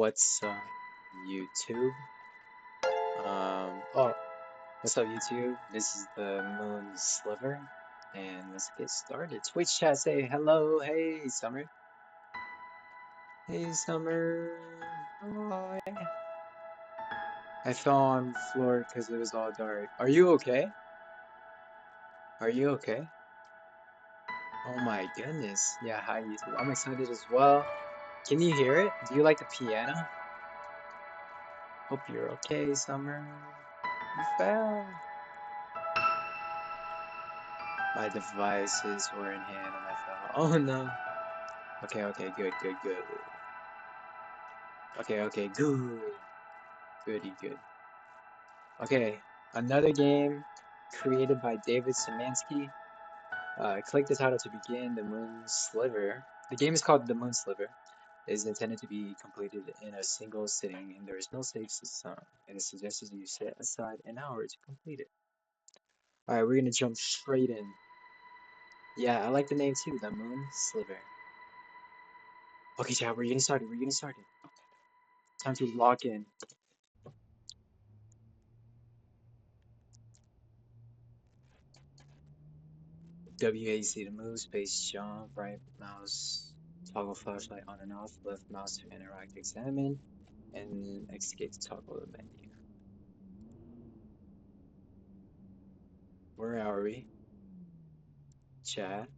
What's up, YouTube? Oh, what's up, YouTube? This is the Moon Sliver, and let's get started. Twitch chat, say hello. Hey, Summer. Hey, Summer. Hi. I fell on the floor because it was all dark. Are you okay? Are you okay? Oh my goodness. Yeah, hi, YouTube. I'm excited as well. Can you hear it? Do you like the piano? Hope you're okay, Summer. You fell. My devices were in hand and I fell. Oh no. Okay, good. Okay, good. Goody, good. Okay, another game created by David Szymanski. Click the title to begin. The Moon Sliver. The game is called The Moon Sliver. It is intended to be completed in a single sitting, and there is no save system. And it suggests that you set aside an hour to complete it. Alright, we're gonna jump straight in. Yeah, I like the name too, The Moon Sliver. Okay, chat, we're getting started. Time to lock in. WAC to move, space jump, right mouse, toggle flashlight on and off, left mouse to interact, examine, and escape to toggle the menu. Where are we? Chat,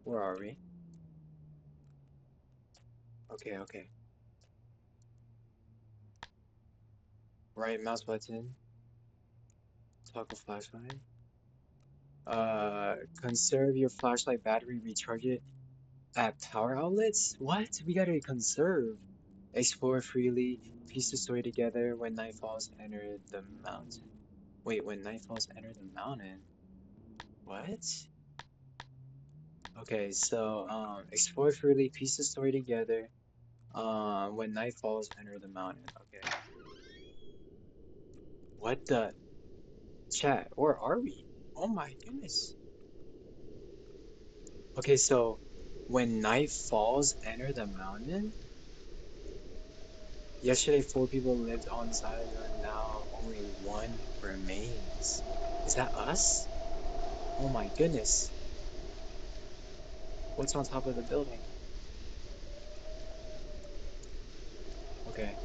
where are we? Okay. Right mouse button, toggle flashlight. Conserve your flashlight battery, recharge it at power outlets? What? We gotta conserve. Explore freely, piece the story together. When night falls, enter the mountain. Wait, when night falls, enter the mountain. What? Okay, so explore freely, piece the story together. When night falls, enter the mountain. Okay. What the chat? Where are we? Oh my goodness. Okay, so when night falls, enter the mountain. Yesterday, 4 people lived on this island. Now only one remains. Is that us? Oh my goodness. What's on top of the building? Okay.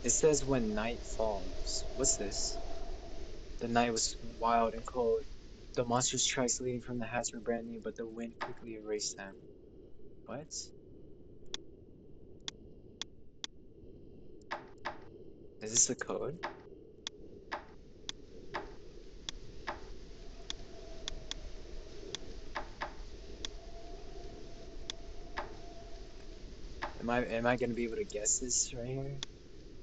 It says when night falls. What's this? The night was wild and cold. The monster's tracks leading from the hatch were brand new, but the wind quickly erased them. What? Is this a code? Am I gonna be able to guess this right here?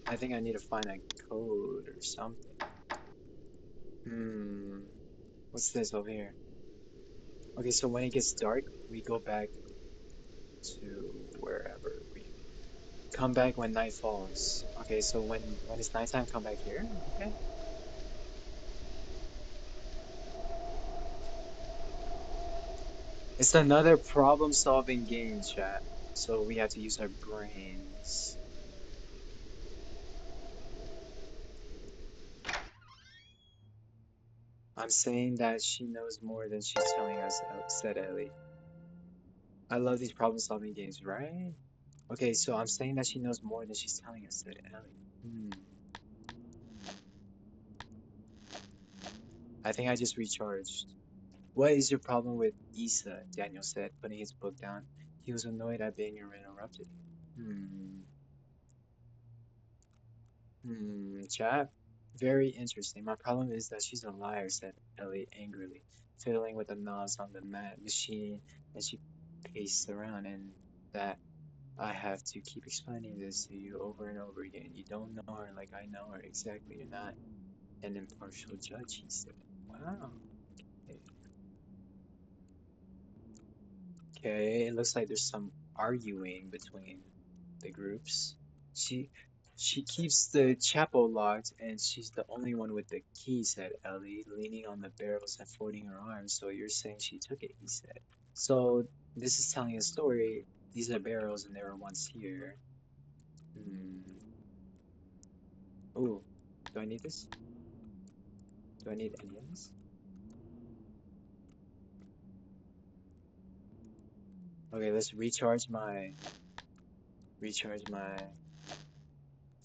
I think I need to find a code or something. Hmm. What's this over here? Okay, so when it gets dark, we go back to wherever we come back when night falls. Okay, so when it's nighttime, come back here. Okay. It's another problem-solving game, chat. So we have to use our brains. I'm saying that she knows more than she's telling us, said Ellie. I love these problem-solving games, right? Okay, so I'm saying that she knows more than she's telling us, said Ellie. I think I just recharged. What is your problem with Issa? Daniel said, putting his book down. He was annoyed at being interrupted. Hmm. Chat. Very interesting. My problem is that she's a liar, said Ellie angrily, fiddling with the knobs on the mat machine as she paced around, and that I have to keep explaining this to you over and over again. You don't know her like I know her. Exactly. You're not an impartial judge, he said. Wow. Okay. Okay, it looks like there's some arguing between the groups. She She keeps the chapel locked, and she's the only one with the key, said Ellie, leaning on the barrels and folding her arms. So you're saying she took it, he said. So this is telling a story. These are barrels, and they were once here. Hmm. Ooh, do I need this? Do I need any of this? Okay, let's recharge my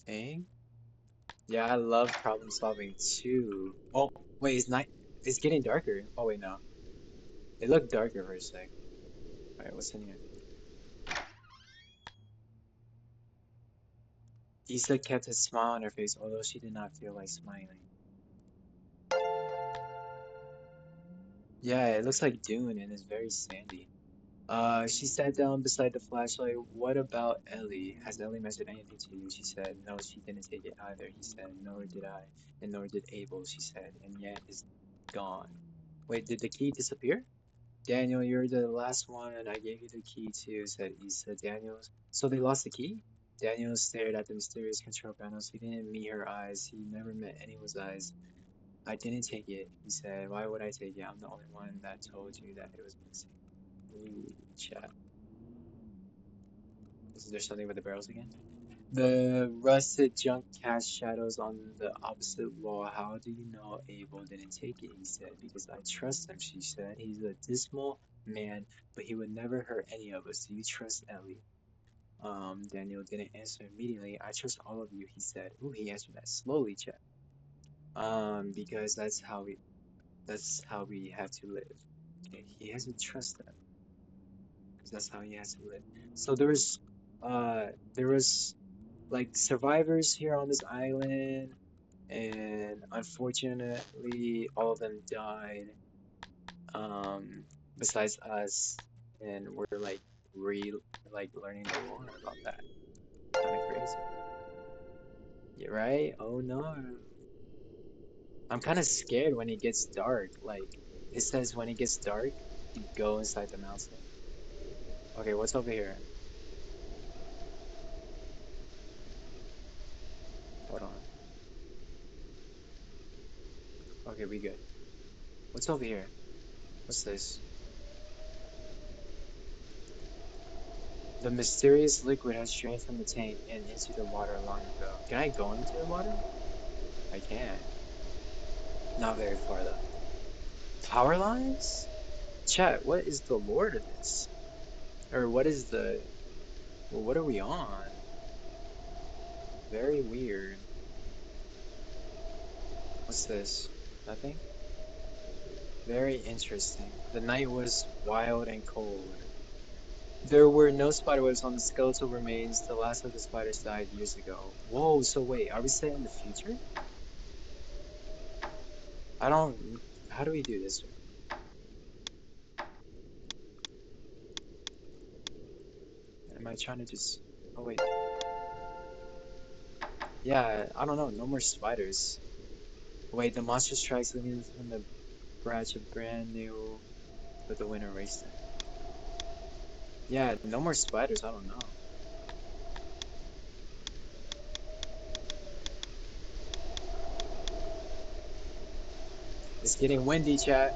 thing. Yeah, I love problem solving too. Oh, wait, it's getting darker. Oh wait, no. It looked darker for a sec. Alright, what's in here? Issa kept a smile on her face, although she did not feel like smiling. Yeah, it looks like Dune and it's very sandy. She sat down beside the flashlight. What about Ellie? Has Ellie mentioned anything to you? She said, no, she didn't take it either. He said, nor did I, and nor did Abel, she said, and yet it's gone. Wait, did the key disappear? Daniel, you're the last one, and I gave you the key too, said Issa. Daniels. So they lost the key? Daniel stared at the mysterious control panels. He didn't meet her eyes. He never met anyone's eyes. I didn't take it, he said. Why would I take it? I'm the only one that told you that it was missing. Ooh, chat. Is there something with the barrels again? The rusted junk cast shadows on the opposite wall. How do you know Abel didn't take it? He said. Because I trust him, she said. He's a dismal man, but he would never hurt any of us. Do you trust Ellie? Daniel didn't answer immediately. I trust all of you, he said. Ooh, he answered that slowly, chat. Because that's how we have to live. Okay, he has to trust them, because that's how he has to live. So uh there was like survivors here on this island, and unfortunately all of them died. Um, besides us, and we're like learning the lore about that. Kind of crazy. Yeah, right? Oh no. I'm kind of scared when it gets dark. Like it says when it gets dark, you go inside the mountain. Okay, what's over here? Hold on. Okay, we good. What's over here? What's this? The mysterious liquid has drained from the tank and into the water long ago. Can I go into the water? I can. Not very far though. Power lines? Chat, what is the lore to this? Or what is well, what are we on? Very weird. What's this? Nothing? Very interesting. The night was wild and cold. There were no spiderwebs on the skeletal remains. The last of the spiders died years ago. Whoa, so wait, are we set in the future? I don't. How do we do this? Am I trying to just. Oh, wait. Yeah, I don't know. No more spiders. Wait, the monster strikes leaving from the branch of brand new, but the wind erased them. Yeah, no more spiders. I don't know. It's getting windy, chat.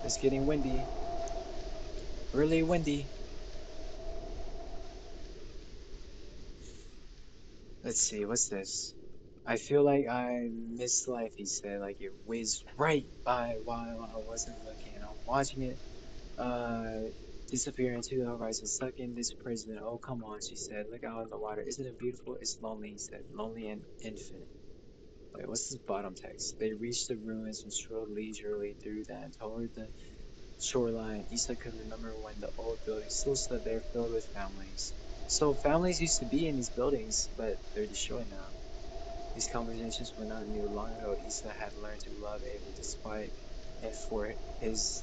It's getting windy. Really windy. Let's see, what's this? I feel like I missed life, he said, like it whizzed right by while I wasn't looking. I'm watching it uh disappear into the horizon, stuck in this prison. Oh, come on, she said. Look out in the water. Isn't it beautiful? It's lonely, he said. Lonely and infinite. Wait, what's this bottom text? They reached the ruins and strolled leisurely through them toward the shoreline. Issa could remember when the old buildings still stood there filled with families. So families used to be in these buildings, but they're destroyed now. These conversations were not new. Long ago, Issa had learned to love Abel despite, and for his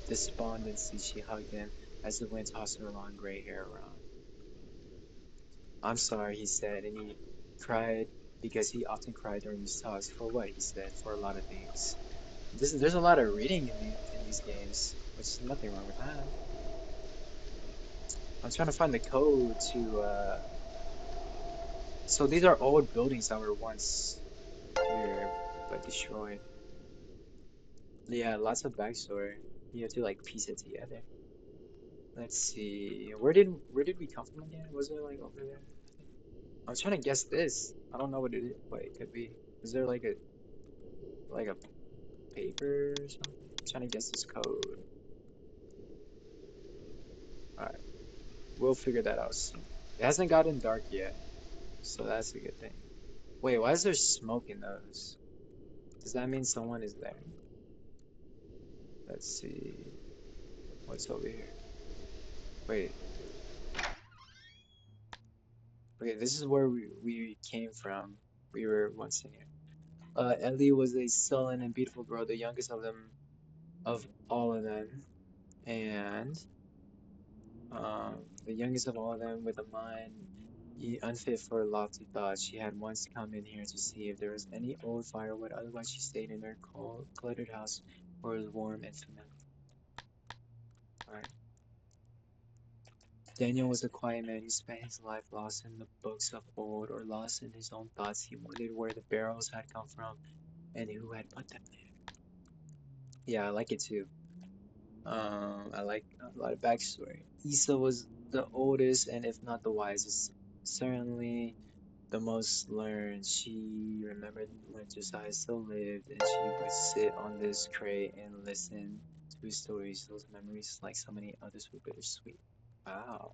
despondency, she hugged him as the wind tossed her long gray hair around. I'm sorry, he said, and he cried because he often cried during these talks. For what? He said, for a lot of things. There's a lot of reading in these games, which is nothing wrong with that. I'm trying to find the code to So these are old buildings that were once here but destroyed. Yeah, lots of backstory. You have to like piece it together. Let's see. Where did we come from again? Was it like over there? I think. I'm trying to guess this. I don't know what it is. What it could be. Is there like a paper or something? I'm trying to guess this code. All right, we'll figure that out soon. It hasn't gotten dark yet, so that's a good thing. Wait, why is there smoke in those? Does that mean someone is there? Let's see. What's over here? Wait. Okay, this is where we came from. We were once in here. Ellie was a sullen and beautiful girl, the youngest of all of them, and the youngest of all of them with a mind unfit for lofty thoughts. She had once come in here to see if there was any old firewood. Otherwise, she stayed in her cold, cluttered house where it was warm and familiar. All right. Daniel was a quiet man who spent his life lost in the books of old or lost in his own thoughts. He wondered where the barrels had come from and who had put them there. Yeah, I like it too. I like a lot of backstory. Issa was the oldest and if not the wisest, certainly the most learned. She remembered when Josiah still lived and she would sit on this crate and listen to his stories. Those memories, like so many others, were bittersweet. Wow.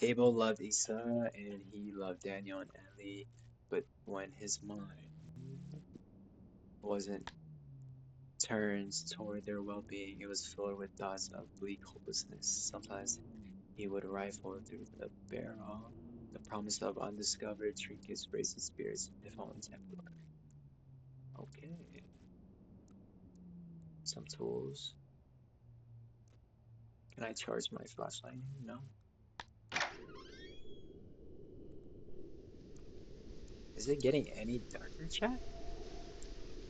Abel loved Issa and he loved Daniel and Ellie, but when his mind wasn't turned toward their well-being, it was filled with thoughts of bleak hopelessness. Sometimes he would rifle through the barrel, the promise of undiscovered trinkets, raised spirits, if only temporary. Okay, some tools. Can I charge my flashlight? No. Is it getting any darker, chat?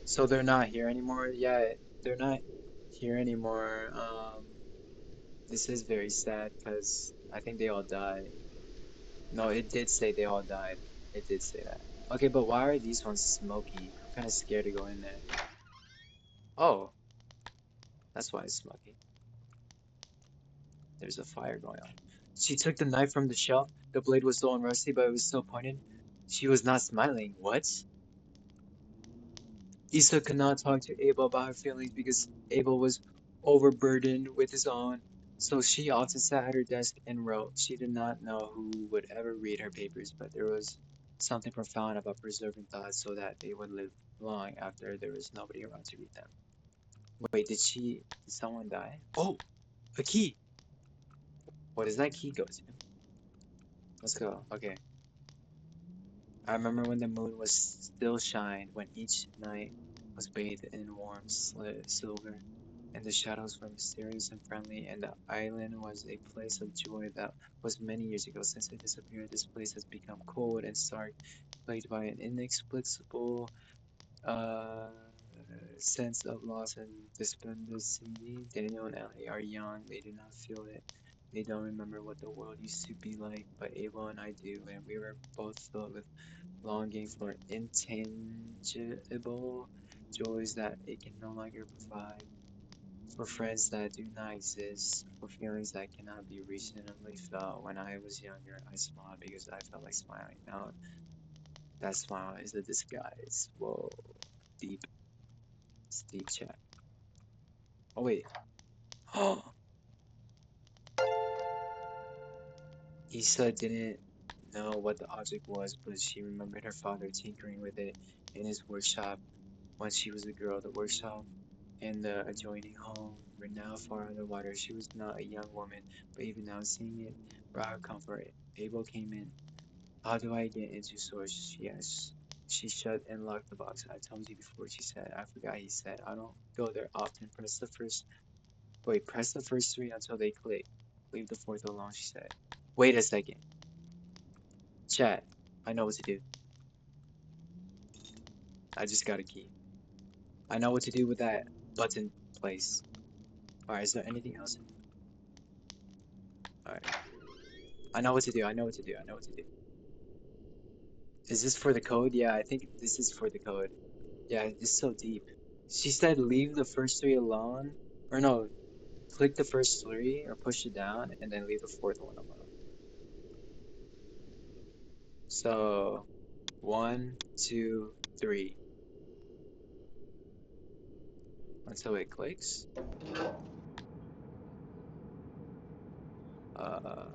So they're not here anymore? Yeah, they're not here anymore. This is very sad because I think they all died. No, it did say they all died. It did say that. Okay, but why are these ones smoky? I'm kind of scared to go in there. Oh, that's why it's smoky. There's a fire going on. She took the knife from the shelf. The blade was dull and rusty, but it was still pointed. She was not smiling. What? Issa could not talk to Abel about her feelings because Abel was overburdened with his own. So she often sat at her desk and wrote. She did not know who would ever read her papers, but there was something profound about preserving thoughts so that they would live long after there was nobody around to read them. Wait, did someone die? Oh, a key! What does that key go to? Let's go. Okay. I remember when the moon was still shined, when each night was bathed in warm silver, and the shadows were mysterious and friendly, and the island was a place of joy that was many years ago. Since it disappeared, this place has become cold and stark, plagued by an inexplicable uh, sense of loss and despondency. Daniel and Ellie are young, they do not feel it. They don't remember what the world used to be like, but Abel and I do, and we were both filled with longing for intangible joys that it can no longer provide, for friends that do not exist, for feelings that cannot be reasonably felt. When I was younger, I smiled because I felt like smiling. Now, that smile is a disguise. Whoa, deep, it's deep chat. Oh, wait. Oh, Issa didn't know what the object was, but she remembered her father tinkering with it in his workshop when she was a girl. The workshop and the adjoining home were now far underwater. She was not a young woman, but even now seeing it brought her comfort. Abel came in. How do I get into source? She asked. She shut and locked the box. I told you before, she said. I forgot, he said. I don't go there often. Press the first three until they click. Leave the fourth alone, she said. Wait a second. Chat. I know what to do. I just got a key. I know what to do with that button place. Alright, is there anything else in here? Alright. I know what to do. I know what to do. I know what to do. Is this for the code? Yeah, I think this is for the code. Yeah, it's so deep. She said leave the first three alone. Or no, click the first three or push it down and then leave the fourth one alone. So, one, two, three. Until it clicks. Uh,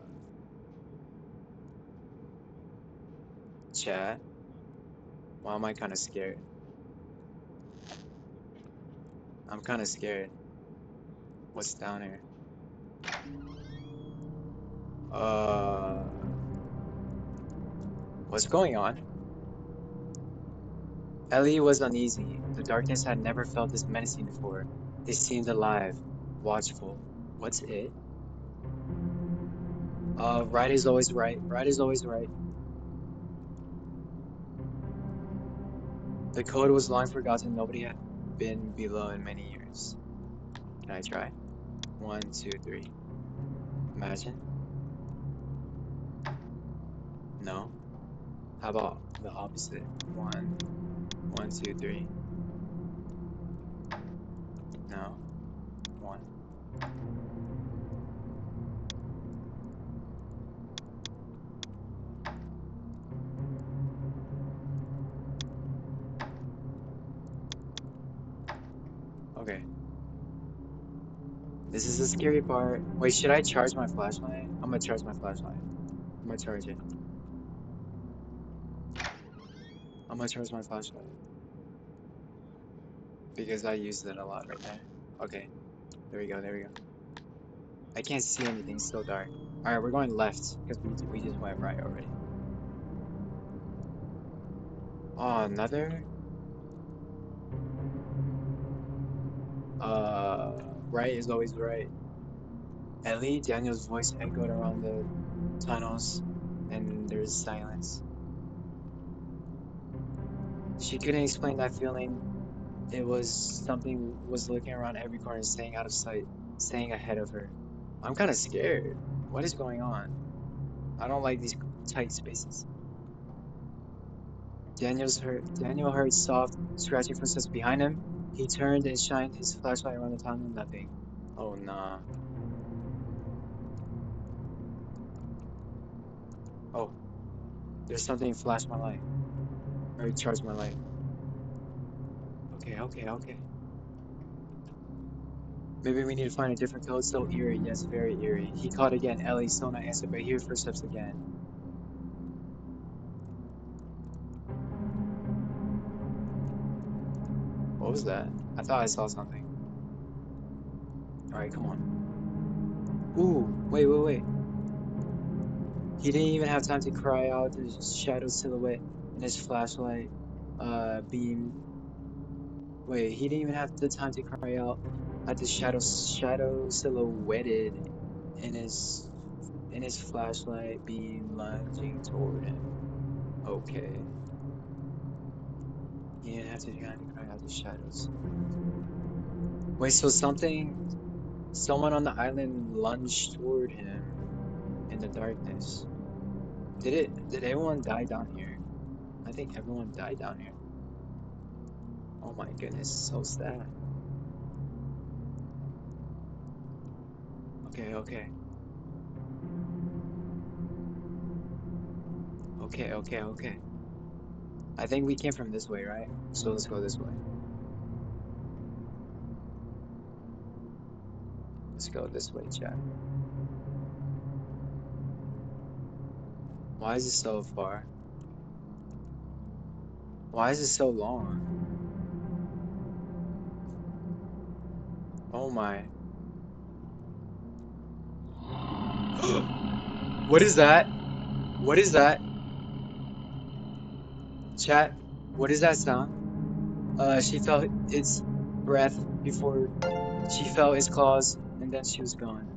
chat. Why am I kind of scared? I'm kind of scared. What's down here? Uh, what's going on? Ellie was uneasy. The darkness had never felt this menacing before. It seemed alive, watchful. What's it? Right is always right. Right is always right. The code was long forgotten. Nobody had been below in many years. Can I try? One, two, three. Imagine? No. How about the opposite? One, two, three. No. One. Okay. This is the scary part. Wait, should I charge my flashlight? I'm gonna charge my flashlight. I'm gonna charge it. I'm gonna charge my flashlight because I used it a lot right there. Okay, there we go, there we go. I can't see anything, it's so dark. Alright, we're going left because we just went right already. Oh, another? Right is always right. Ellie, Daniel's voice echoed around the tunnels, and there's silence. She couldn't explain that feeling. It was something was looking around every corner, staying out of sight, staying ahead of her. I'm kind of scared. What is going on? I don't like these tight spaces. Daniel heard soft, scratching footsteps behind him. He turned and shined his flashlight around the tunnel. Nothing. Oh nah. Oh, there's something flashed my light. Or charged my light. Okay, okay, okay. Maybe we need to find a different code. So eerie, yes, very eerie. He called again. Ellie still not answered, but he heard footsteps again. What was that? I thought I saw something. All right, come on. Ooh, wait, wait, wait. He didn't even have time to cry out. The shadow silhouette in his flashlight beam. Wait, he didn't even have the time to cry out at the shadow silhouetted in his flashlight beam lunging toward him. Okay. He didn't have to kind of cry out the shadows. Wait, so someone on the island lunged toward him in the darkness. Did everyone die down here? I think everyone died down here. Oh my goodness, so sad. Okay, okay. Okay, okay, okay. I think we came from this way, right? So let's go this way. Let's go this way, chat. Why is it so far? Why is it so long? Oh my. What is that? What is that? Chat, what is that sound? She felt its breath before she felt its claws, and then she was gone.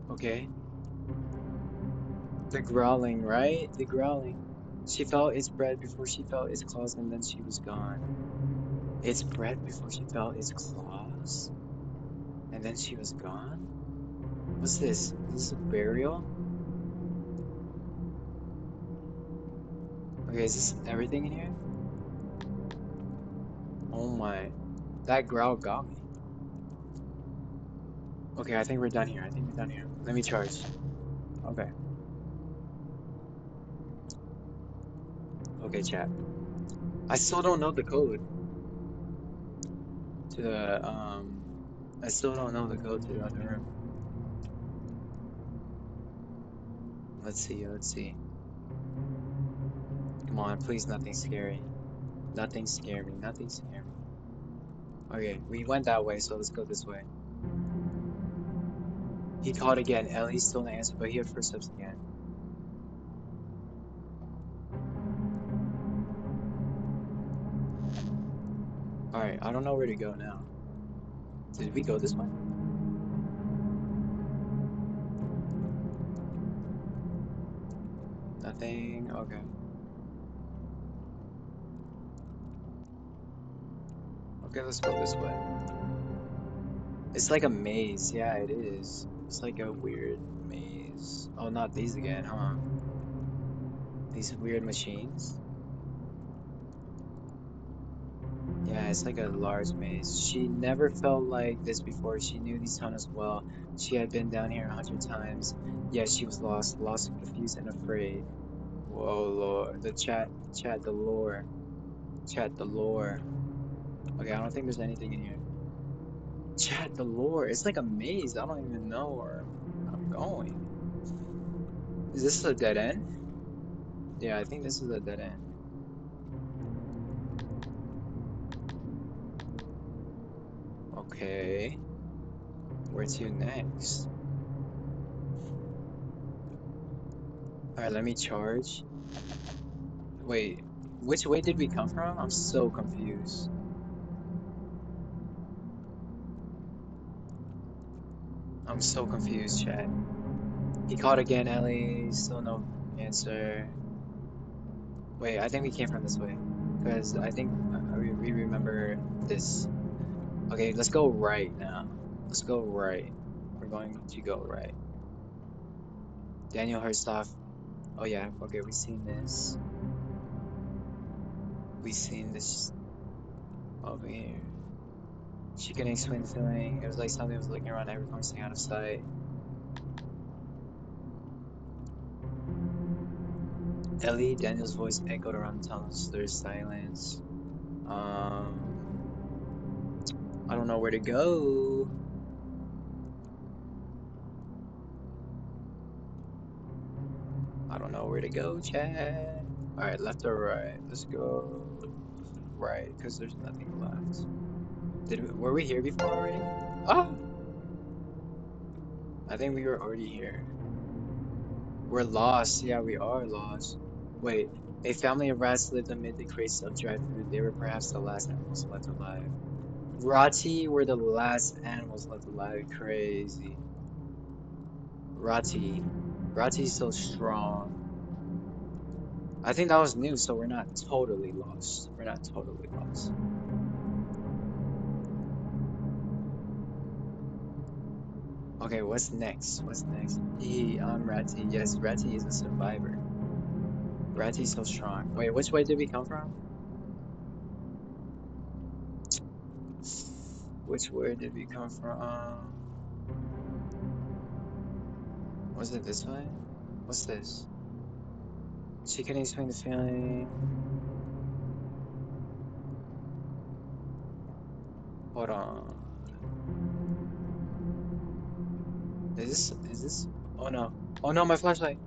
Okay. The growling, right? The growling. She felt its breath before she felt its claws, and then she was gone. Its breath before she felt its claws? And then she was gone? What's this? Is this a burial? Okay, is this everything in here? Oh my. That growl got me. Okay, I think we're done here. I think we're done here. Let me charge. Okay. Okay, chat. I still don't know the code to the, I still don't know the code to the other room. Let's see, let's see. Come on, please, nothing scary. Nothing scare me, nothing scare me. Okay, we went that way, so let's go this way. He called again. Ellie still didn't answer, but he heard footsteps again. Alright, I don't know where to go now. Did we go this way? Nothing? Okay. Okay, let's go this way. It's like a maze. Yeah, it is. It's like a weird maze. Oh, not these again, huh? These weird machines? Yeah, it's like a large maze. She never felt like this before. She knew these tunnels well. She had been down here 100 times. Yet she was lost and confused and afraid. Whoa, Lord. The chat, the lore. Chat, the lore. Okay, I don't think there's anything in here. Chat, the lore. It's like a maze. I don't even know where I'm going. Is this a dead end? Yeah, I think this is a dead end. Okay. Where to next? Alright, let me charge. Wait, which way did we come from? I'm so confused. I'm so confused, chat. He called again, Ellie. Still no answer. Wait, I think we came from this way. Because I think we remember this. Okay, let's go right now. Let's go right. We're going to go right. Daniel Herstoff. Oh yeah, okay, we've seen this. We've seen this over here. She couldn't explain the feeling. It was like something was looking around every corner, staying out of sight. Ellie, Daniel's voice echoed around the tunnels. There's silence. I don't know where to go. I don't know where to go, Chad. Alright, left or right? Let's go right, because there's nothing left. Were we here before already? Ah! I think we were already here. We're lost. Yeah, we are lost. Wait, a family of rats lived amid the crates of dry food. They were perhaps the last animals left alive. Rati were the last animals left alive. Crazy. Rati. Rati's so strong. I think that was new, so we're not totally lost. We're not totally lost. Okay, what's next? What's next? I'm Rati. Yes, Rati is a survivor. Rati's so strong. Wait, which way did we come from? Which way did we come from? Was it this way? What's this? She can explain the feeling. Hold on. Is this? Oh no. Oh no, my flashlight.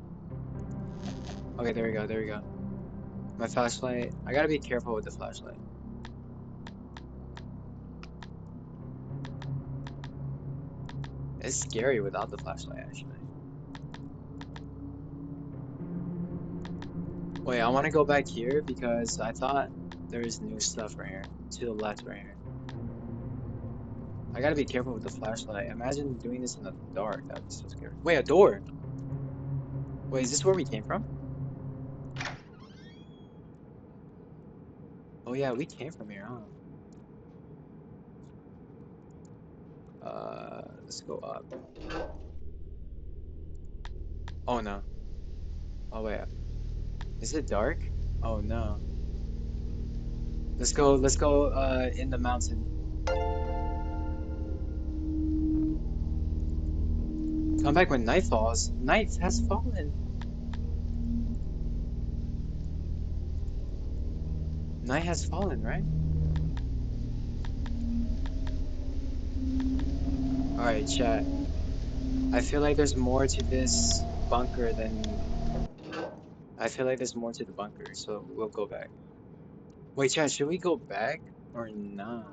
Okay, there we go, there we go. My flashlight. I gotta be careful with the flashlight. It's scary without the flashlight, actually. Wait, I want to go back here because I thought there was new stuff right here. To the left right here. I gotta be careful with the flashlight. Imagine doing this in the dark. That would be so scary. Wait, a door! Wait, is this where we came from? Oh yeah, we came from here, huh? Let's go up. Oh no. Oh wait. Is it dark? Oh no. Let's go in the mountain. Come back when night falls. Night has fallen. Night has fallen, right? Alright, chat. I feel like there's more to this bunker than I feel like there's more to the bunker, so we'll go back. Wait, chat, should we go back or nah?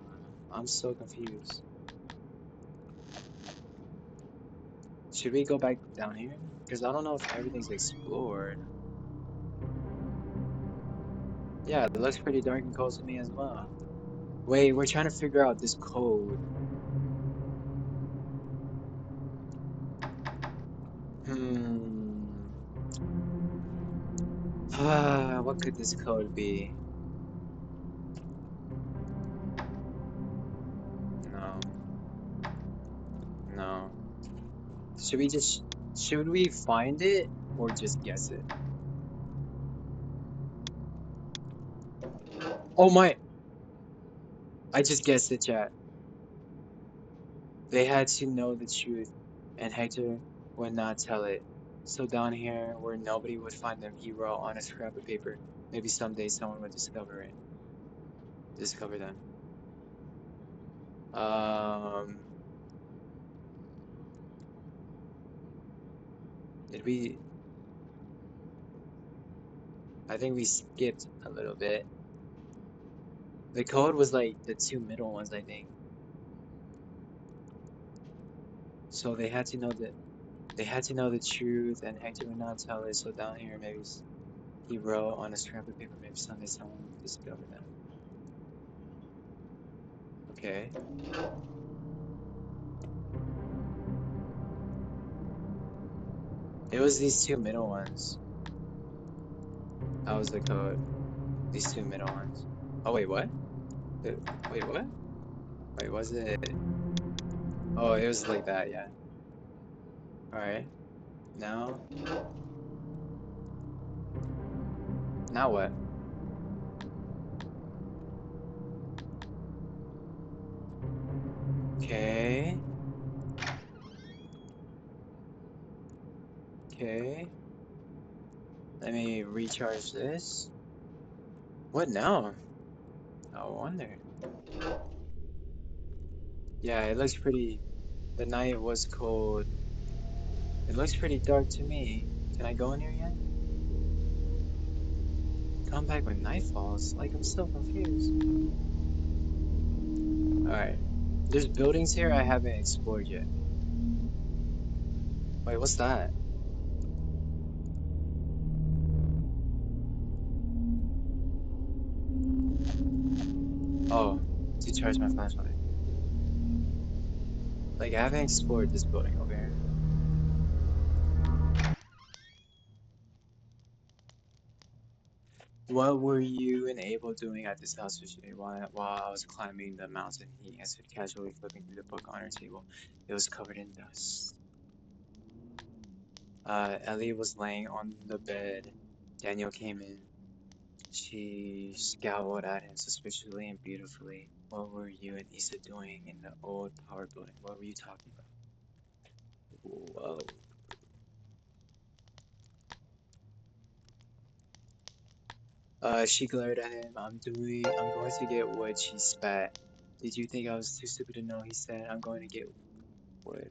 I'm so confused. Should we go back down here? Because I don't know if everything's explored. Yeah, it looks pretty dark and cold to me as well. Wait, we're trying to figure out this code. Hmm. What could this code be? No, no. Should we find it or just guess it? Oh my, I just guessed it, chat. They had to know the truth, and Hector would not tell it. So down here, where nobody would find them, he wrote on a scrap of paper. Maybe someday someone would discover it. Discover them. Um, did we? I think we skipped a little bit. The code was like the two middle ones, I think. So they had to know the truth, and Hector would not tell it. So down here, he wrote on a scrap of paper. Maybe someday someone would discover them. Okay. It was these two middle ones. That was the code. These two middle ones. Oh wait, what? Wait, what? Wait, was it? Oh, it was like that, yeah. All right. Now, now what? Okay. Okay. Let me recharge this. What now? I wonder. Yeah, it looks pretty. The night was cold. It looks pretty dark to me. Can I go in here yet? Come back when night falls. Like, I'm still confused. Alright. There's buildings here I haven't explored yet. Wait, what's that? Oh, to charge my flashlight. Like, I haven't explored this building over here. What were you and Abel doing at this house yesterday while I was climbing the mountain? He answered casually, flipping through the book on her table. It was covered in dust. Ellie was laying on the bed. Daniel came in. She scowled at him suspiciously and beautifully. What were you and Issa doing in the old power building? What were you talking about? Whoa. She glared at him. I'm going to get wood, she spat. Did you think I was too stupid to know? He said, I'm going to get wood.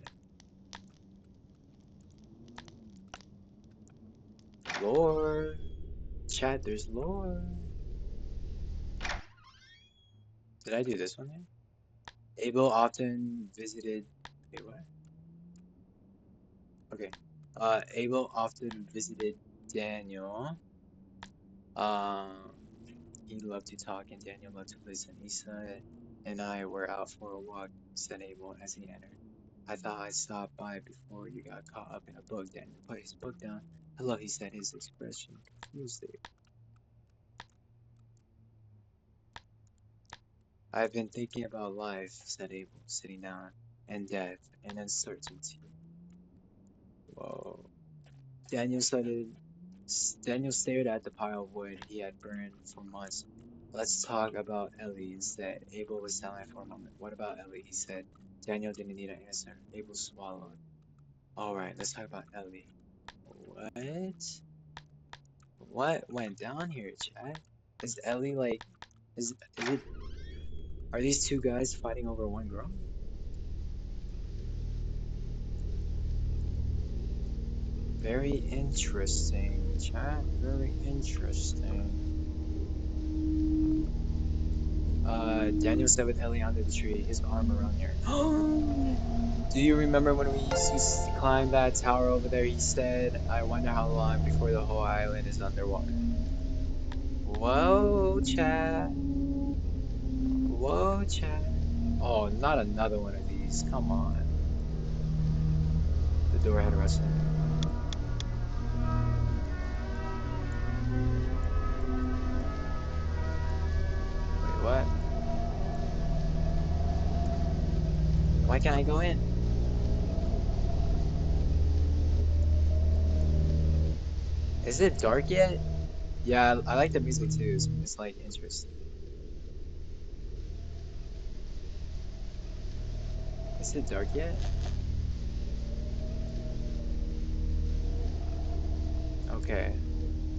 Lore. Chat, there's lore. Did I do this one yet? Abel often visited. Wait, what? Okay. Abel often visited Daniel. Um, he loved to talk and Daniel loved to listen. Issa and I were out for a walk, said Abel as he entered. I thought I'd stop by before you got caught up in a book. Daniel put his book down. Hello, he said, his expression confused it. I've been thinking about life, said Abel, sitting down and death and uncertainty. Whoa. Daniel started. Daniel stared at the pile of wood he had burned for months. Let's talk about Ellie instead. Abel was silent for a moment. What about Ellie? He said. Daniel didn't need an answer. Abel swallowed. All right, let's talk about Ellie. What? What went down here, Chad? Is Ellie like? Is it? Are these two guys fighting over one girl? Very interesting, chat. Very interesting. Daniel sat with Ellie under the tree, his arm around her. Do you remember when we used to climb that tower over there? He said, I wonder how long before the whole island is underwater. Whoa, chat. Whoa, chat. Oh, not another one of these. Come on. The door had rustled. Wait, what? Why can't I go in? Is it dark yet? Yeah, I like the music too. It's like interesting. Is it dark yet? Okay.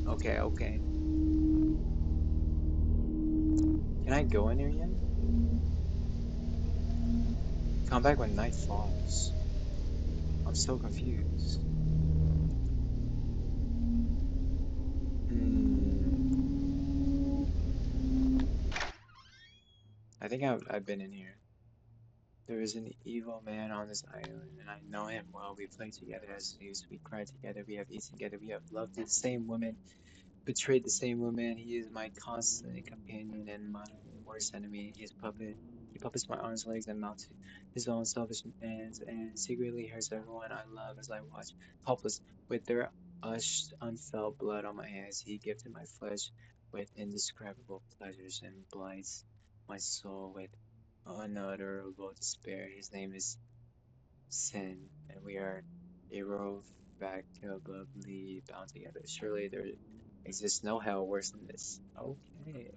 Okay, okay. Can I go in here yet? Come back when night falls. I'm so confused. Hmm. I think I've been in here. There is an evil man on this island, and I know him well. We played together as slaves. We cried together. We have eaten together. We have loved the same woman, betrayed the same woman. He is my constant companion and my worst enemy. He is puppet. He puppets my arms, legs, and mouth to his own selfish ends, and secretly hurts everyone I love as I watch, helpless, with their unfelt blood on my hands. He gifted my flesh with indescribable pleasures and blights my soul with unutterable despair. His name is Sin, and we are irrevocably bound together. Surely there exists no hell worse than this. Okay.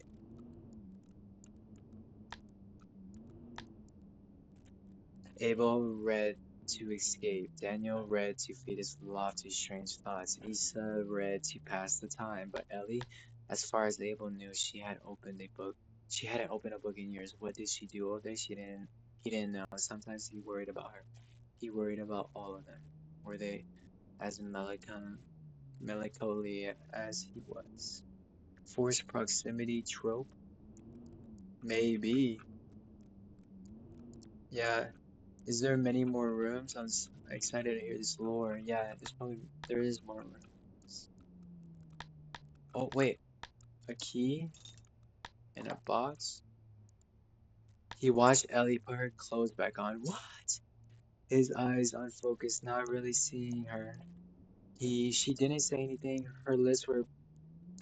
Abel read to escape. Daniel read to feed his lofty, strange thoughts. Issa read to pass the time. But Ellie, as far as Abel knew, she had opened a book. She hadn't opened a book in years. What did she do all day? She didn't. He didn't know. Sometimes he worried about her. He worried about all of them. Were they as melancholy as he was? Forced proximity trope? Maybe. Yeah. Is there many more rooms? Excited to hear this lore. Yeah, there is more rooms. Oh wait, a key in a box? He watched Ellie put her clothes back on. What? His eyes unfocused, not really seeing her. She didn't say anything. Her lips were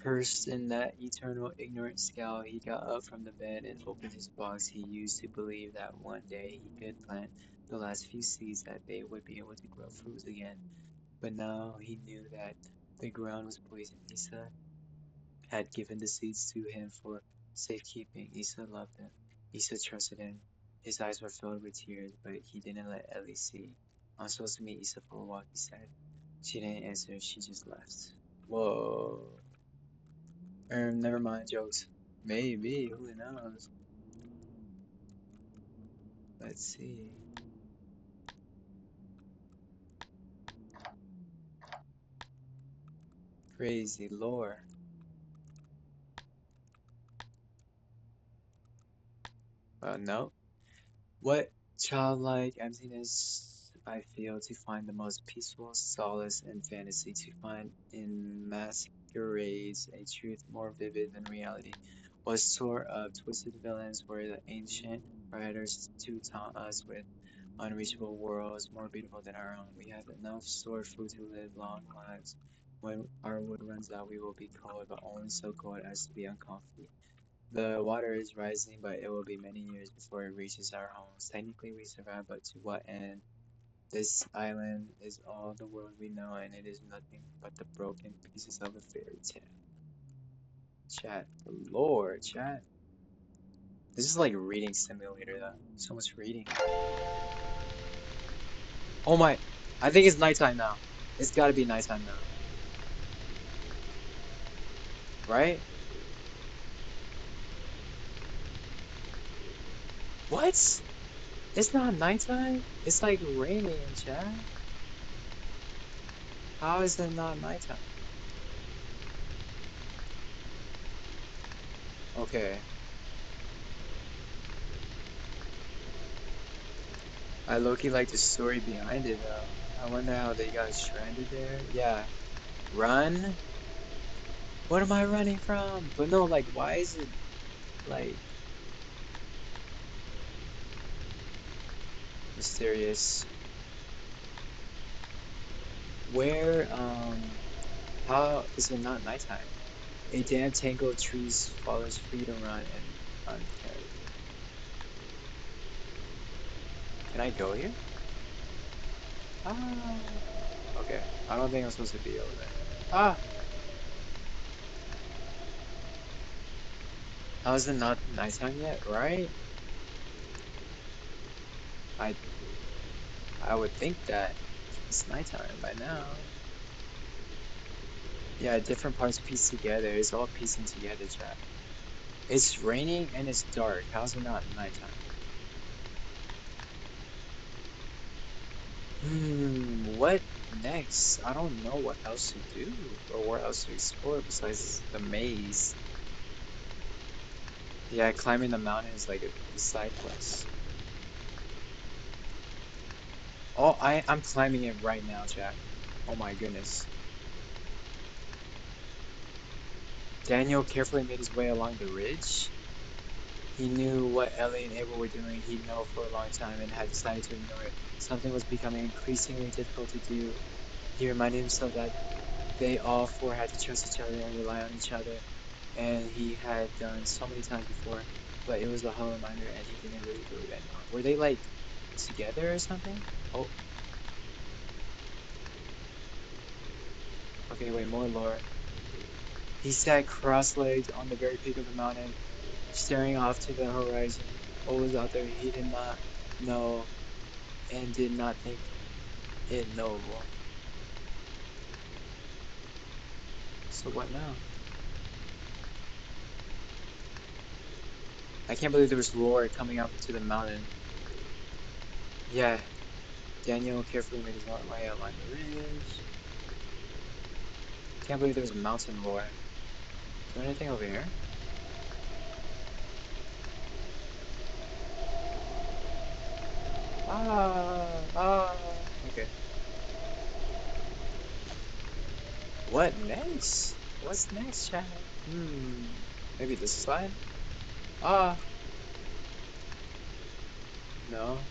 pursed in that eternal ignorant scowl. He got up from the bed and opened his box. He used to believe that one day he could plant the last few seeds that they would be able to grow fruits again. But now he knew that the ground was poisoned. Issa had given the seeds to him for safekeeping. Issa loved him. Issa trusted him. His eyes were filled with tears, but he didn't let Ellie see. I'm supposed to meet Issa for a walk, he said. She didn't answer, she just left. Whoa. Never mind jokes. Maybe, who knows? Let's see. Crazy lore. No. What childlike emptiness I feel to find the most peaceful solace in fantasy, to find in masquerades a truth more vivid than reality. What sort of twisted villains were the ancient writers to taunt us with unreachable worlds more beautiful than our own? We have enough stored food to live long lives. When our wood runs out, we will be cold, but only so cold as to be uncomfy. The water is rising, but it will be many years before it reaches our homes. Technically, we survive, but to what end? This island is all the world we know, and it is nothing but the broken pieces of a fairy tale. Chat. Lord, chat. This is like reading simulator, though. So much reading. Oh my. I think it's nighttime now. It's gotta be nighttime now. Right? What? It's not nighttime? It's like raining, chat. How is it not nighttime? Okay. I low-key like the story behind it though. I wonder how they got stranded there. Yeah. Run? What am I running from? But no, like, why is it like mysterious? Where, how is it not nighttime? A damn tangle of trees follows free to run and uncared. Can I go here? Ah. Okay. I don't think I'm supposed to be over there. Ah. How is it not nighttime yet? Right? I I would think that it's nighttime by now. Yeah, different parts pieced together. It's all piecing together, chat. It's raining and it's dark. How's it not nighttime? What next? I don't know what else to do or where else to explore besides the maze. Yeah, climbing the mountain is like a side quest. Oh, I'm climbing it right now, chat. Oh my goodness. Daniel carefully made his way along the ridge. He knew what Ellie and Abel were doing. He'd known for a long time and had decided to ignore it. Something was becoming increasingly difficult to do. He reminded himself that they all four had to trust each other and rely on each other, and he had done so many times before, but it was a hollow reminder and he didn't really believe it anymore. Were they like together or something? Oh, okay, wait, more lore. He sat cross-legged on the very peak of the mountain, staring off to the horizon. What was out there he did not know and did not think it knowable. So what now? I can't believe there was lore coming up to the mountain. Yeah, Daniel carefully made his way along the ridge. Can't believe there was mountain lore. Is there anything over here? Okay. What next? What's next, chat? Maybe this slide? Ah, no,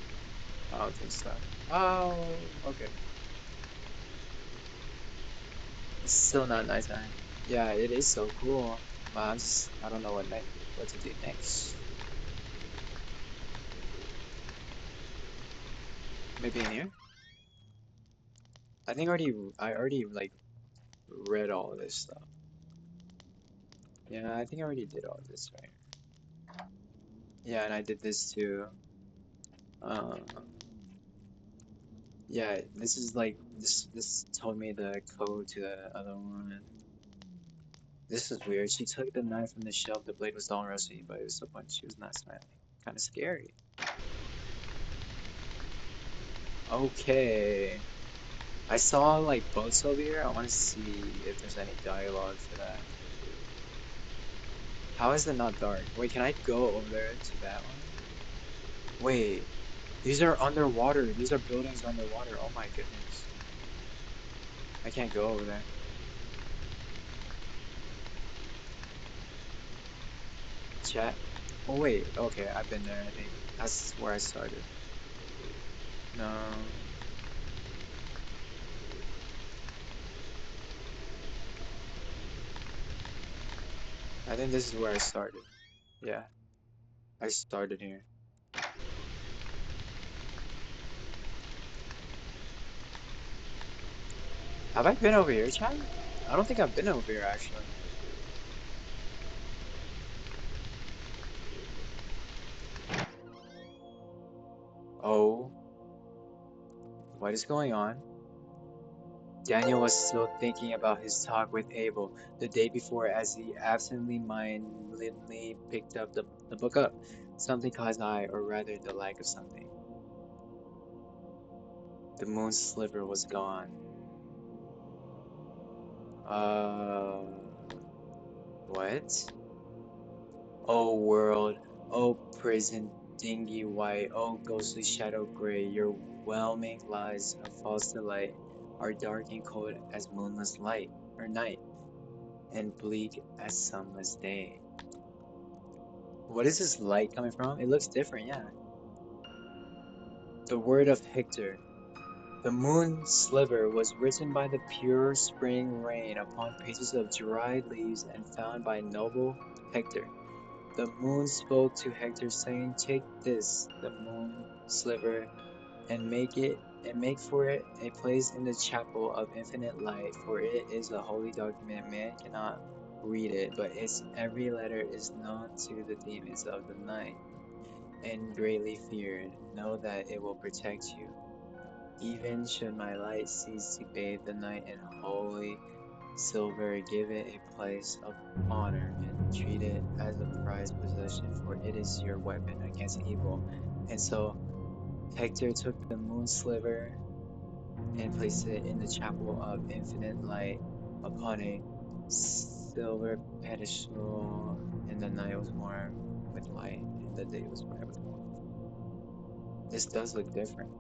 I don't think so. Oh, okay. It's still not nighttime. Yeah, it is so cool. But I don't know what to do next. Maybe in here? I already like read all of this stuff. Yeah, I think I already did all of this, right? Yeah, and I did this too. Um, yeah, this is like this told me the code to the other one. This is weird. She took the knife from the shelf. The blade was dull and rusty, but it was so funny. She was not smiling. Kind of scary. Okay. I saw like boats over here. I want to see if there's any dialogue for that. How is it not dark? Wait, can I go over there to that one? Wait, these are underwater. These are buildings underwater. Oh my goodness. I can't go over there. Chat. Oh wait, okay, I've been there, I think. That's where I started. No, I think this is where I started. Yeah, I started here. Have I been over here, Chad? I don't think I've been over here actually. Oh, what is going on? Daniel was still thinking about his talk with Abel the day before as he absently-mindedly picked up the book up. Something caught his eye, or rather the lack of something. The moon sliver was gone. Uh, what? Oh world, oh prison, dingy white, oh ghostly shadow gray, your whelming lies of false delight are dark and cold as moonless light, or night, and bleak as sunless day. What is this light coming from? It looks different, yeah. The word of Hector. The moon sliver was written by the pure spring rain upon pages of dried leaves and found by noble Hector. The moon spoke to Hector, saying, "Take this, the moon sliver, and make for it a place in the chapel of infinite light, for it is a holy document. Man cannot read it, but its every letter is known to the demons of the night, and greatly feared. Know that it will protect you. Even should my light cease to bathe the night in holy silver, give it a place of honor, and treat it as a prized possession, for it is your weapon against evil." And so Hector took the moon sliver and placed it in the chapel of infinite light upon a silver pedestal, and the night was warm with light, and the day was bright with warmth. This does look different.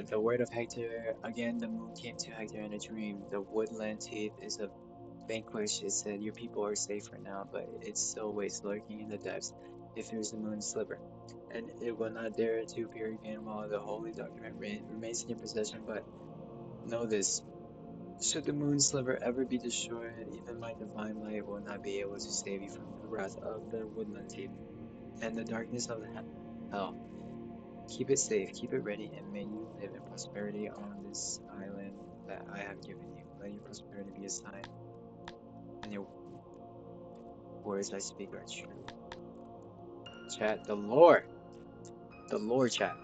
The word of Hector, again the moon came to Hector in a dream. The woodland teeth is a vanquish, it said, your people are safe for now, but it still waits lurking in the depths if there's a moon sliver. And it will not dare to appear again while the holy document remains in your possession, but know this. Should the moon sliver ever be destroyed, even my divine light will not be able to save you from the wrath of the woodland teeth and the darkness of the hell. Keep it safe, keep it ready, and may you live in prosperity on this island that I have given you. Let your prosperity be a sign, and your words I speak are true. Chat, the lore chat.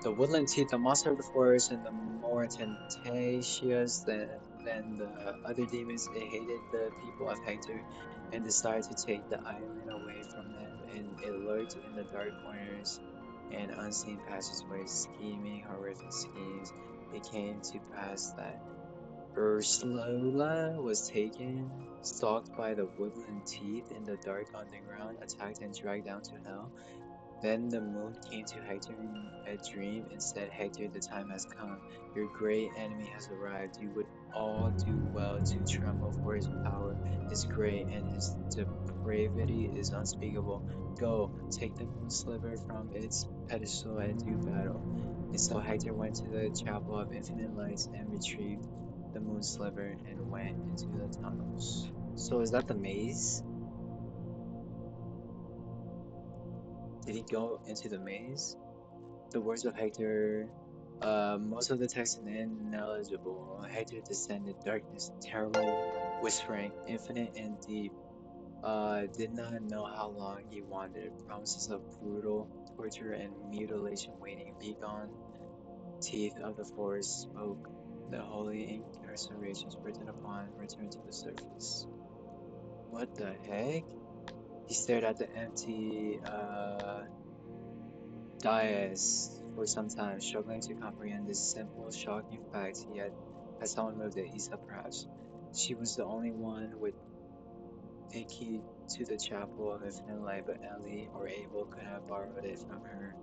The woodland teeth, the monster of the forest, and the more tentacious than the other demons, it hated the people of Hector and desired to take the island away from them, and it lurked in the dark corners and unseen passageways, scheming horrific schemes. It came to pass that Ursula was taken, stalked by the woodland teeth in the dark underground, attacked and dragged down to hell. Then the moon came to Hector in a dream and said, "Hector, the time has come. Your great enemy has arrived. You would all do well to tremble, for his power is great and his depravity is unspeakable. Go, take the moon sliver from its pedestal and do battle." And so Hector went to the chapel of infinite lights and retrieved the moon sliver and went into the tunnels. So is that the maze? Did he go into the maze? The words of Hector, most of the text is ineligible. Hector descended darkness, terrible whispering, infinite and deep. Did not know how long he wandered. Promises of brutal torture and mutilation waiting. Begone, teeth of the forest spoke. The holy incarcerations written upon return to the surface. What the heck? He stared at the empty dais for some time, struggling to comprehend this simple, shocking fact. Had someone moved it, Isa perhaps. She was the only one with a key to the chapel of infinite light, but Ellie or Abel could have borrowed it from her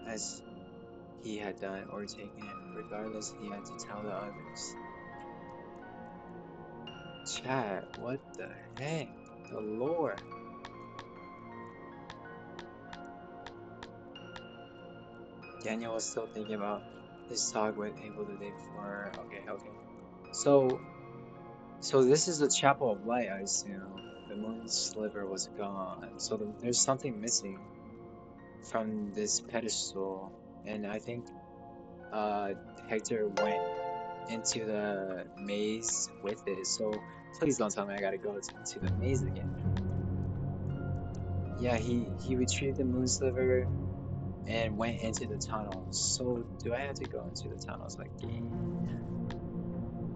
as he had done, or taken it. Regardless, he had to tell the others. Chat, what the heck? The lore. Daniel was still thinking about his talk with Abel the day before. Okay, okay. So, so this is the Chapel of Light, I assume. The moon sliver was gone. So there's something missing from this pedestal, and I think uh Hector went into the maze with it. So please don't tell me I gotta go into the maze again. Yeah, he retrieved the moon sliver and went into the tunnels. So do I have to go into the tunnels again?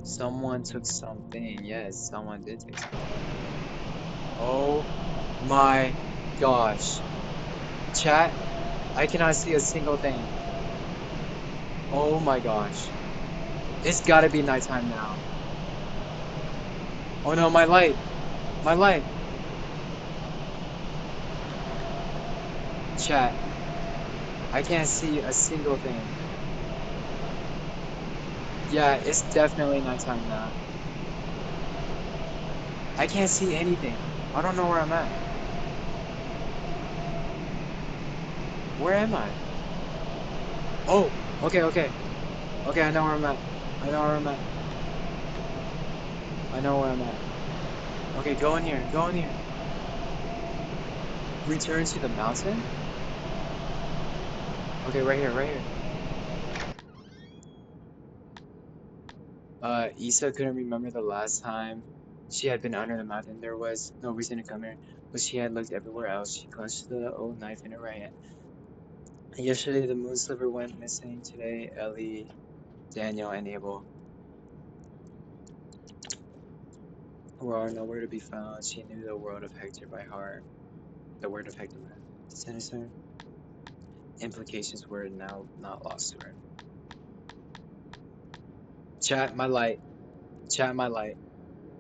Someone took something. Yes, someone did take something. Oh my gosh. Chat, I cannot see a single thing. Oh my gosh. It's gotta be nighttime now. Oh no, my light. My light. Chat, I can't see a single thing. Yeah, it's definitely nighttime now. I can't see anything. I don't know where I'm at. Where am I? Oh, okay, okay. Okay, I know where I'm at. I know where I'm at. I know where I'm at. Okay, go in here. Go in here. Return to the mountain? Okay, right here, right here. Issa couldn't remember the last time she had been under the mountain. There was no reason to come here, but she had looked everywhere else. She clutched the old knife in her right hand. Yesterday, the moon sliver went missing. Today, Ellie, Daniel, and Abel were nowhere to be found. She knew the world of Hector by heart. The word of Hector by heart. Sinister implications were now not lost to her. Chat, my light. Chat, my light.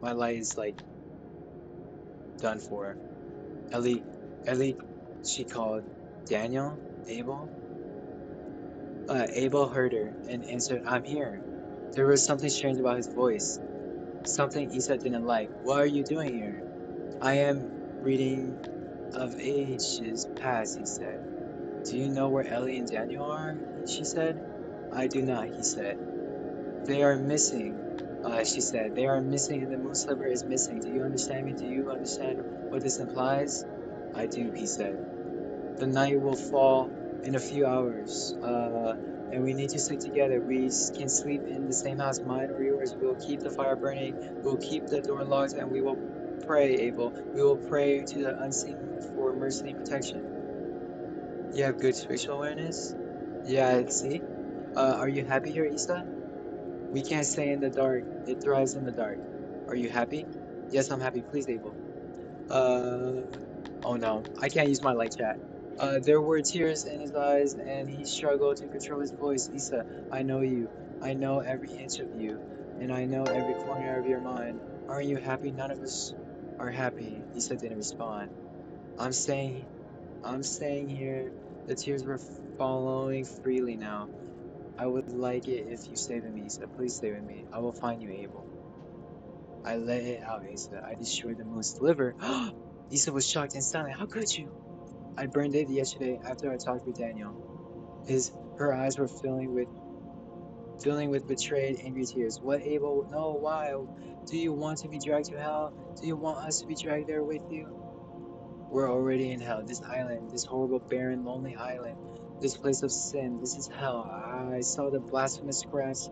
My light is like done for. Ellie, Ellie, she called. Daniel, Abel. Abel heard her and answered, "I'm here." There was something strange about his voice, something Issa didn't like. "What are you doing here?" "I am reading of ages past," he said. "Do you know where Ellie and Daniel are?" she said. "I do not," he said. "They are missing," she said. "They are missing and the moon sliver is missing. Do you understand me? Do you understand what this implies?" "I do," he said. "The night will fall in a few hours, and we need to stick together. Can sleep in the same house, mine or yours. We'll keep the fire burning, we'll keep the door locked, and we will pray, Abel. We will pray to the unseen for mercy and protection." "You have good spiritual awareness?" "Yeah, see? Are you happy here, Issa?" "We can't stay in the dark. It thrives in the dark." "Are you happy?" "Yes, I'm happy. Please, Abel." Uh, oh no, I can't use my light chat. There were tears in his eyes, and he struggled to control his voice. "Issa, I know you. I know every inch of you, and I know every corner of your mind. Aren't you happy? None of us are happy." Issa didn't respond. I'm staying, I'm staying here." The tears were flowing freely now. "I would like it if you stay with me, Issa. Please stay with me. I will find you, Abel." "I let it out, Issa. I destroyed the moon's liver." Issa was shocked and silent. "How could you?" "I burned it yesterday after I talked with Daniel." Her eyes were filling with betrayed, angry tears. "What, Abel? No, why? Do you want to be dragged to hell? Do you want us to be dragged there with you?" "We're already in hell. This island, this horrible, barren, lonely island, this place of sin, this is hell. I saw the blasphemous scraps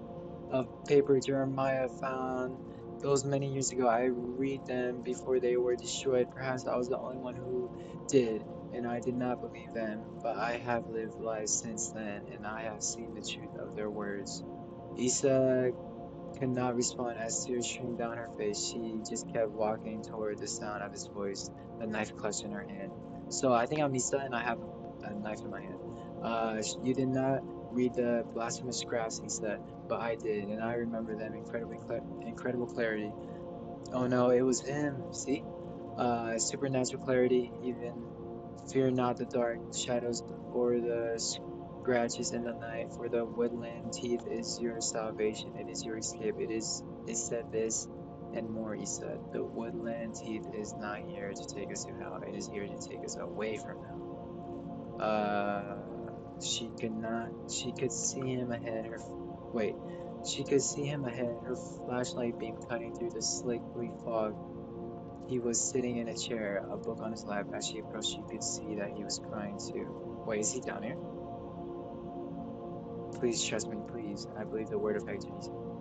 of paper Jeremiah found those many years ago. I read them before they were destroyed. Perhaps I was the only one who did, and I did not believe them. But I have lived life since then, and I have seen the truth of their words." Issa could not respond as tears streamed down her face. She just kept walking toward the sound of his voice, the knife clutched in her hand. "So I think I'm Misa and I have a knife in my hand. You did not read the blasphemous scraps," he said, "but I did, and I remember them incredible clarity." "Oh no, it was him. See? Supernatural clarity, even fear not the dark shadows or the scratches in the night, for the woodland teeth is your salvation, it is your escape. It said this and more, he said. The woodland teeth is not here to take us to hell, it is here to take us away from hell. She could see him ahead. Wait. She could see him ahead, her flashlight beam cutting through the slickly fog. He was sitting in a chair, a book on his lap. As she approached, she could see that he was crying too. Wait, is he down here? Please trust me, please. I believe the word of Hector,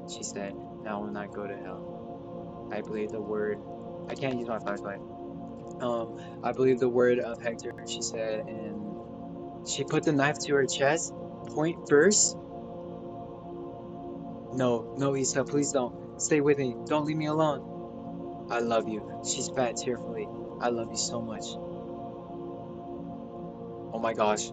she said, and I will not go to hell. I believe the word. I can't use my flashlight. Um, I believe the word of Hector, she said, and she put the knife to her chest. Point first. No, no, Issa, please don't. Stay with me. Don't leave me alone. I love you. She spat tearfully. I love you so much. Oh my gosh.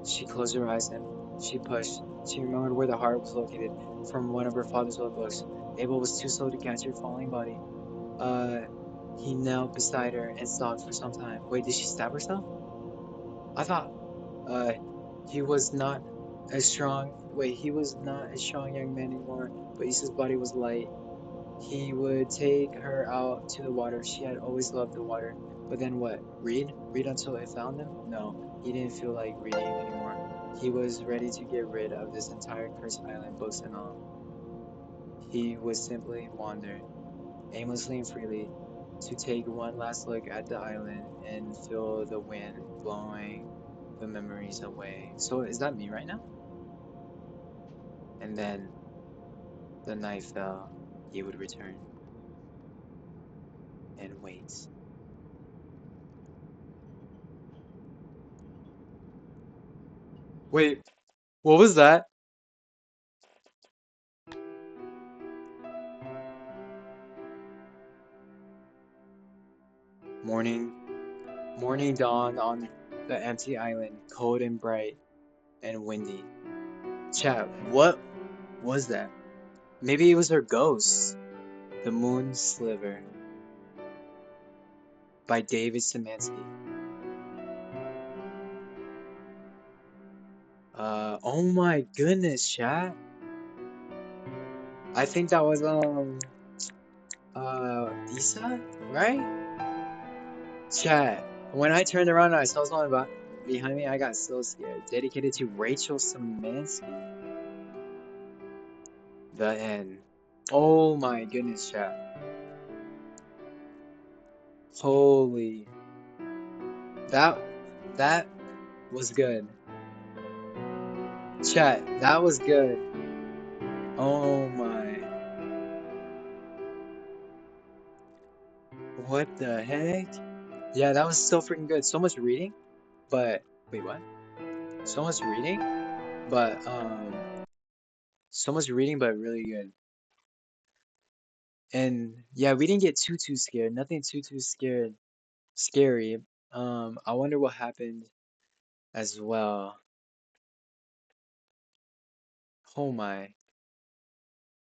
She closed her eyes and she pushed. She remembered where the heart was located from one of her father's old books. Abel was too slow to catch her falling body. Uh, he knelt beside her and sobbed for some time. Wait, did she stab herself? I thought, uh, he was not he was not a strong young man anymore, but Issa's body was light. He would take her out to the water. She had always loved the water. But then what? Read? Read until it found him? No, he didn't feel like reading anymore. He was ready to get rid of this entire cursed island, books and all. He would simply wander, aimlessly and freely, to take one last look at the island and feel the wind blowing the memories away. So is that me right now? And then the night fell. He would return and wait. Wait, what was that? Morning, morning dawned on the empty island, cold and bright and windy. Chat, what was that? Maybe it was her ghost. The Moon Sliver by David Szymanski. Oh my goodness, chat. I think that was Issa, right? Chat. When I turned around and I saw someone behind me, I got so scared. Dedicated to Rachel Szymanski. The end. Oh my goodness, chat. Holy. That that was good. Chat, that was good. Oh my. What the heck? Yeah, that was so freaking good. So much reading, but wait, what? So much reading, but so much reading, but really good. And yeah, we didn't get too scared. Nothing too scared scary. I wonder what happened as well. Oh my.